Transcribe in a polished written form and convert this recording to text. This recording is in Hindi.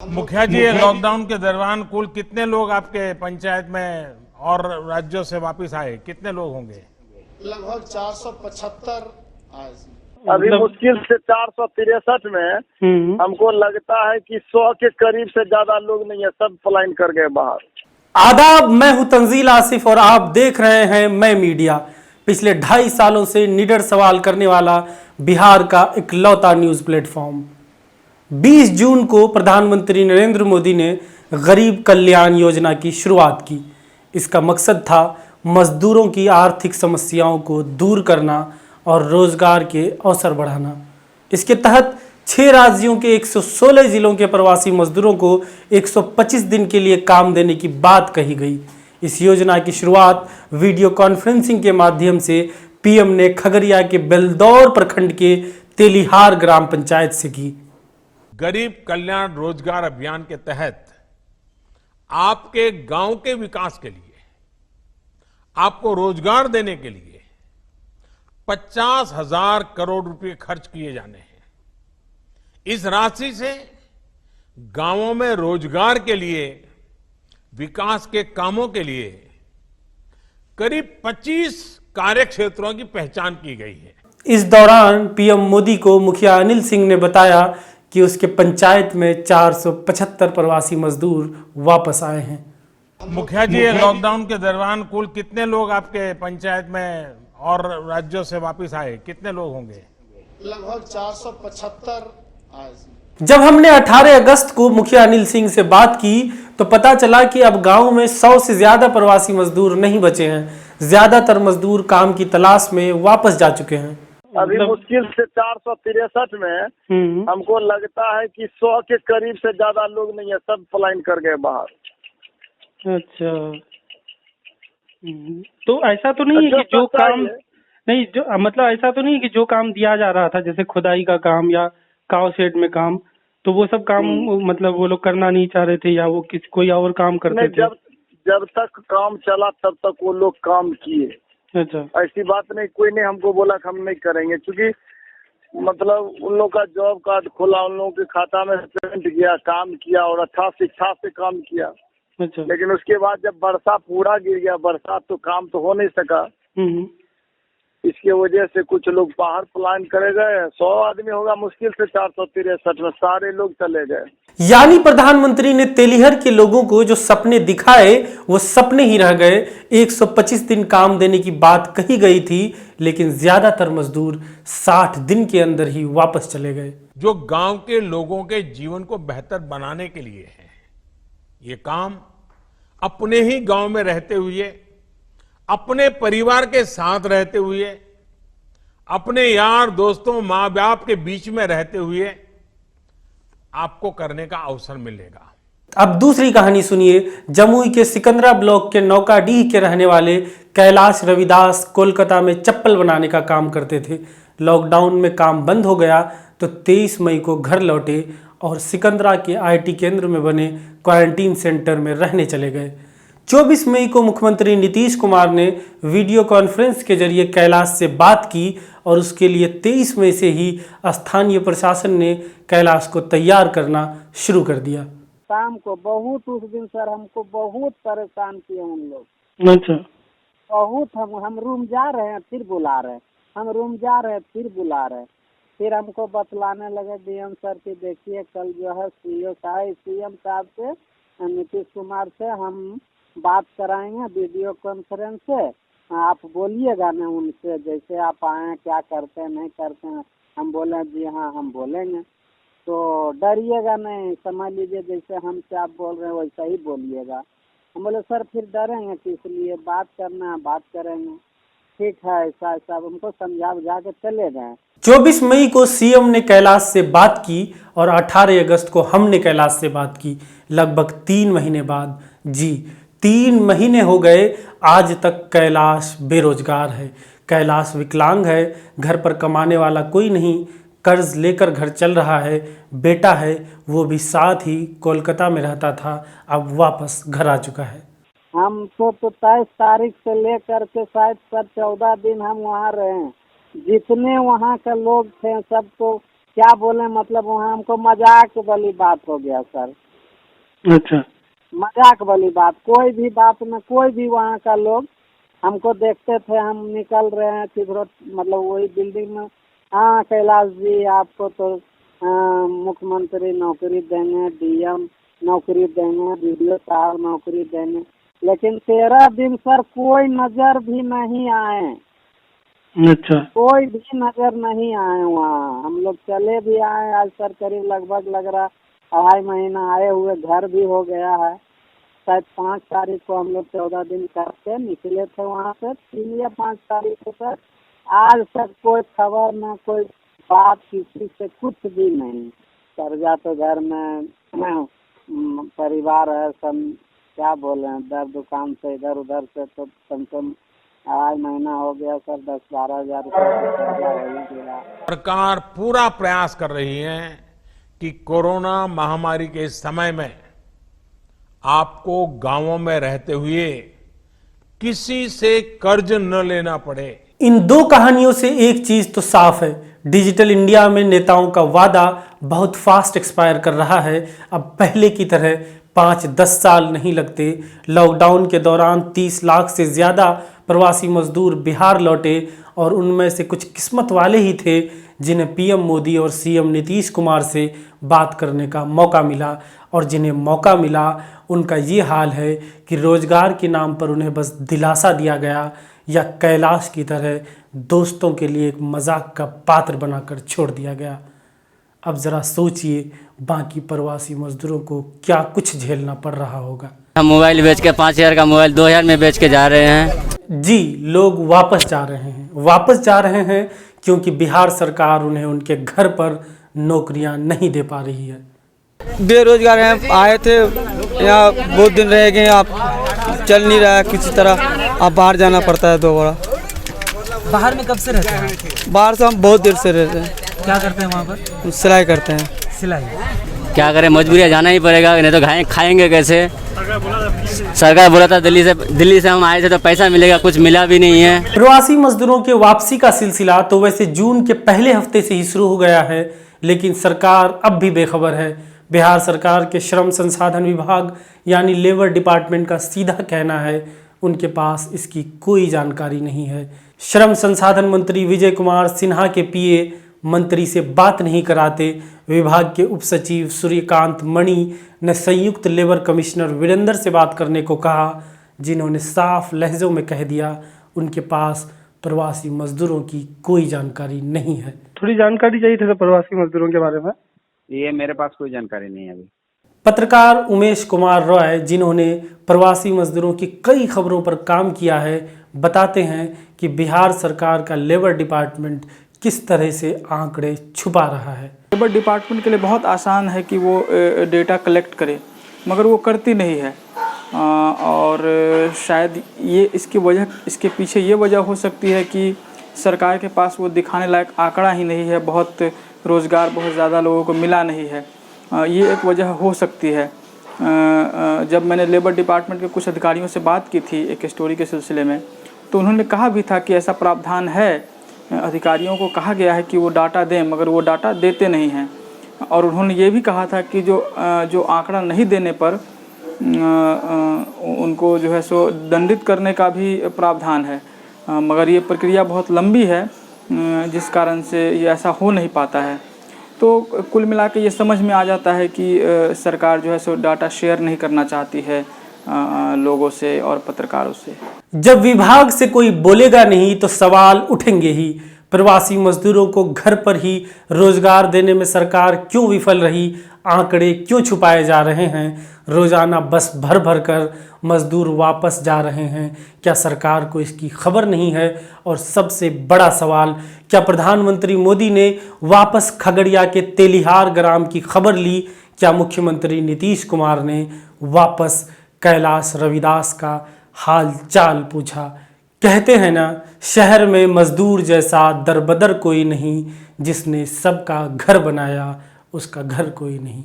मुखिया जी, ये लॉकडाउन के दौरान कुल कितने लोग आपके पंचायत में और राज्यों से वापस आए? कितने लोग होंगे? लगभग 475 आए। अभी मुश्किल से 463 में हमको लगता है कि 100 के करीब से ज्यादा लोग नहीं है, सब पलायन कर गए बाहर। आदाब, मैं हूं तंजील आसिफ और आप देख रहे हैं मैं मीडिया। पिछले 2.5 सालों से निडर सवाल करने वाला बिहार का इकलौता न्यूज प्लेटफॉर्म। 20 जून को प्रधानमंत्री नरेंद्र मोदी ने गरीब कल्याण योजना की शुरुआत की। इसका मकसद था मजदूरों की आर्थिक समस्याओं को दूर करना और रोजगार के अवसर बढ़ाना। इसके तहत 6 राज्यों के 116 जिलों के प्रवासी मजदूरों को 125 दिन के लिए काम देने की बात कही गई। इस योजना की शुरुआत वीडियो कॉन्फ्रेंसिंग के माध्यम से पीएम ने खगड़िया के बेलदौर प्रखंड के तेलिहार ग्राम पंचायत से की। गरीब कल्याण रोजगार अभियान के तहत आपके गांव के विकास के लिए, आपको रोजगार देने के लिए 50,000 करोड़ रुपए खर्च किए जाने हैं। इस राशि से गांवों में रोजगार के लिए, विकास के कामों के लिए करीब 25 कार्य क्षेत्रों की पहचान की गई है। इस दौरान पीएम मोदी को मुखिया अनिल सिंह ने बताया कि उसके पंचायत में 475 प्रवासी मजदूर वापस आए हैं। मुखिया जी, ये लॉकडाउन के दौरान कुल कितने लोग आपके पंचायत में और राज्यों से वापस आए? कितने लोग होंगे? लगभग 475 आए। जब हमने 18 अगस्त को मुखिया अनिल सिंह से बात की तो पता चला कि अब गांव में 100 से ज्यादा प्रवासी मजदूर नहीं बचे हैं। ज्यादातर मजदूर काम की तलाश में वापस जा चुके हैं। अभी मुश्किल से 463 में हमको लगता है कि 100 के करीब से ज्यादा लोग नहीं है, सब पलायन कर गए बाहर। अच्छा, तो ऐसा तो नहीं है कि जो काम नहीं, जो मतलब ऐसा तो नहीं है कि जो काम दिया जा रहा था जैसे खुदाई का काम या काव शेड में काम, तो वो सब काम मतलब वो लोग करना नहीं चाह रहे थे या वो कोई और काम करते थे? जब तक काम चला तब तक वो लोग काम किए। अच्छा, ऐसी बात नहीं, कोई ने हमको बोला कि हम नहीं करेंगे, क्योंकि मतलब उन लोग का जॉब कार्ड खोला, उन लोगों के खाता में पेमेंट किया, काम किया और अच्छा शिक्षा से काम किया। अच्छा। लेकिन उसके बाद जब वर्षा पूरा गिर गया, बरसात तो काम तो हो नहीं सका। इसके वजह से कुछ लोग बाहर पलायन करे गए। 100 आदमी होगा मुश्किल से 463 में, सारे लोग चले गए। यानी प्रधानमंत्री ने तेलिहर के लोगों को जो सपने दिखाए वो सपने ही रह गए। 125 दिन काम देने की बात कही गई थी, लेकिन ज्यादातर मजदूर 60 दिन के अंदर ही वापस चले गए। जो गांव के लोगों के जीवन को बेहतर बनाने के लिए है, ये काम अपने ही गांव में रहते हुए, अपने परिवार के साथ रहते हुए, अपने यार दोस्तों माँ बाप के बीच में रहते हुए आपको करने का अवसर मिलेगा। अब दूसरी कहानी सुनिए। जमुई के सिकंदरा ब्लॉक के नौकाडीह के रहने वाले कैलाश रविदास कोलकाता में चप्पल बनाने का काम करते थे। लॉकडाउन में काम बंद हो गया तो 23 मई को घर लौटे और सिकंदरा के आईटी केंद्र में बने क्वारंटीन सेंटर में रहने चले गए। 24 मई को मुख्यमंत्री नीतीश कुमार ने वीडियो कॉन्फ्रेंस के जरिए कैलाश से बात की और उसके लिए 23 मई से ही स्थानीय प्रशासन ने कैलाश को तैयार करना शुरू कर दिया। शाम को बहुत उस दिन सर हमको बहुत परेशान किए उन लोग। अच्छा, बहुत हम रूम जा रहे हैं फिर बुला रहे हैं, हम रूम जा रहे हैं फिर बुला रहे हैं। फिर हमको बतलाने लगे डीएम सर कि देखिए कल जो है सीएम साहब से, नीतीश कुमार से हम बात कराएंगे वीडियो कॉन्फ्रेंस से, आप बोलिएगा ना उनसे, जैसे आप आए क्या करते हैं नहीं करते हैं। हम बोले जी हाँ हम बोलेंगे, तो डरिएगा नहीं, समझ लीजिए जैसे हमसे आप बोल रहे हैं वैसा ही बोलिएगा। हम बोले सर फिर डरेंगे कि, इसलिए बात करना है बात करेंगे। ठीक है, ऐसा ऐसा हमको समझा बुझा के चले गए। 24 मई को सीएम ने कैलाश से बात की और 18 अगस्त को हमने कैलाश से बात की। लगभग 3 महीने बाद, जी 3 महीने हो गए, आज तक कैलाश बेरोजगार है। कैलाश विकलांग है, घर पर कमाने वाला कोई नहीं, कर्ज लेकर घर चल रहा है। बेटा है, वो भी साथ ही कोलकाता में रहता था, अब वापस घर आ चुका है। हम तो 23 तारीख से लेकर के शायद सर 14 दिन हम वहाँ रहे हैं। जितने वहाँ के लोग थे सब तो क्या बोले, मतलब वहाँ हमको मजाक वाली बात हो गया सर। अच्छा, मजाक वाली बात, कोई भी बात में कोई भी वहाँ का लोग हमको देखते थे, हम निकल रहे हैं किधर, मतलब वही बिल्डिंग में, हाँ कैलाश जी आपको तो मुख्यमंत्री नौकरी देंगे, डीएम नौकरी देंगे, वीडियो साहब नौकरी देंगे, लेकिन 13 दिन सर कोई नजर भी नहीं आए। अच्छा, कोई भी नजर नहीं आए वहाँ। हम लोग चले भी आए आज सर, करीब लगभग लग रहा 2.5 महीना आए हुए, घर भी हो गया है। शायद 5 तारीख को हम लोग 14 दिन करके निकले थे वहाँ से, 3 या 5 तारीख को सर। आज तक कोई खबर ना कोई बात किसी से, कुछ भी नहीं। कर्जा तो घर में परिवार है, सब क्या बोले, दर दुकान से इधर उधर से तो कम से कम 2.5 महीना हो गया सर, 10-12 हजार रुपये कर्जा हो ही गया। सरकार पूरा प्रयास कर रही है कि कोरोना महामारी के इस समय में आपको गांवों में रहते हुए किसी से कर्ज न लेना पड़े। इन दो कहानियों से एक चीज तो साफ है, डिजिटल इंडिया में नेताओं का वादा बहुत फास्ट एक्सपायर कर रहा है। अब पहले की तरह 5-10 साल नहीं लगते। लॉकडाउन के दौरान 30 लाख से ज़्यादा प्रवासी मजदूर बिहार लौटे और उनमें से कुछ किस्मत वाले ही थे जिन्हें पीएम मोदी और सीएम नीतीश कुमार से बात करने का मौका मिला, और जिन्हें मौका मिला उनका ये हाल है कि रोज़गार के नाम पर उन्हें बस दिलासा दिया गया या कैलाश की तरह दोस्तों के लिए एक मजाक का पात्र बनाकर छोड़ दिया गया। अब ज़रा सोचिए बाकी प्रवासी मजदूरों को क्या कुछ झेलना पड़ रहा होगा। हम मोबाइल बेच के 5,000 का मोबाइल 2,000 में बेच के जा रहे हैं। जी, लोग वापस जा रहे हैं क्योंकि बिहार सरकार उन्हें उनके घर पर नौकरियां नहीं दे पा रही है। बेरोजगार हैं, आए थे यहाँ बहुत दिन रह गए, आप चल नहीं रहा है किसी तरह, अब बाहर जाना पड़ता है दोबारा। बाहर में कब से रहते हैं? बाहर से हम बहुत देर से रहते हैं। क्या करते हैं वहाँ पर? सिलाई करते हैं। सिलाई। क्या करें, मजबूरी जाना ही पड़ेगा, नहीं तो खाएंगे कैसे। सरकार बोला था दिल्ली से हम आए थे तो पैसा मिलेगा, कुछ मिला भी नहीं है। प्रवासी मजदूरों के वापसी का सिलसिला तो वैसे जून के पहले हफ्ते से ही शुरू हो गया है, लेकिन सरकार अब भी बेखबर है। बिहार सरकार के श्रम संसाधन विभाग यानी लेबर डिपार्टमेंट का सीधा कहना है उनके पास इसकी कोई जानकारी नहीं है। श्रम संसाधन मंत्री विजय कुमार सिन्हा के पीए मंत्री से बात नहीं कराते। विभाग के उप सचिव सूर्यकांत मणि ने संयुक्त लेबर कमिश्नर वीरेंद्र से बात करने को कहा, जिन्होंने साफ लहजों में कह दिया उनके पास प्रवासी मजदूरों की कोई जानकारी नहीं है। थोड़ी जानकारी चाहिए थी प्रवासी मजदूरों के बारे में। ये मेरे पास कोई जानकारी नहीं है अभी। पत्रकार उमेश कुमार रॉय, जिन्होंने प्रवासी मजदूरों की कई खबरों पर काम किया है, बताते हैं कि बिहार सरकार का लेबर डिपार्टमेंट किस तरह से आंकड़े छुपा रहा है। लेबर डिपार्टमेंट के लिए बहुत आसान है कि वो डेटा कलेक्ट करे, मगर वो करती नहीं है। और शायद ये इसके पीछे ये वजह हो सकती है कि सरकार के पास वो दिखाने लायक आंकड़ा ही नहीं है, बहुत रोज़गार बहुत ज़्यादा लोगों को मिला नहीं है। ये एक वजह हो सकती है। जब मैंने लेबर डिपार्टमेंट के कुछ अधिकारियों से बात की थी एक स्टोरी के सिलसिले में, तो उन्होंने कहा भी था कि ऐसा प्रावधान है, अधिकारियों को कहा गया है कि वो डाटा दें, मगर वो डाटा देते नहीं हैं। और उन्होंने ये भी कहा था कि जो आंकड़ा नहीं देने पर उनको जो है सो दंडित करने का भी प्रावधान है, मगर ये प्रक्रिया बहुत लंबी है, जिस कारण से ये ऐसा हो नहीं पाता है। तो कुल मिला के ये समझ में आ जाता है कि सरकार जो है सो डाटा शेयर नहीं करना चाहती है लोगों से और पत्रकारों से। जब विभाग से कोई बोलेगा नहीं तो सवाल उठेंगे ही। प्रवासी मजदूरों को घर पर ही रोजगार देने में सरकार क्यों विफल रही? आंकड़े क्यों छुपाए जा रहे हैं? रोजाना बस भर भर कर मजदूर वापस जा रहे हैं। क्या सरकार को इसकी खबर नहीं है? और सबसे बड़ा सवाल, क्या प्रधानमंत्री मोदी ने वापस खगड़िया के तेलिहार ग्राम की खबर ली? क्या मुख्यमंत्री नीतीश कुमार ने वापस कैलाश रविदास का हाल चाल पूछा? कहते हैं ना, शहर में मजदूर जैसा दरबदर कोई नहीं, जिसने सबका घर बनाया उसका घर कोई नहीं।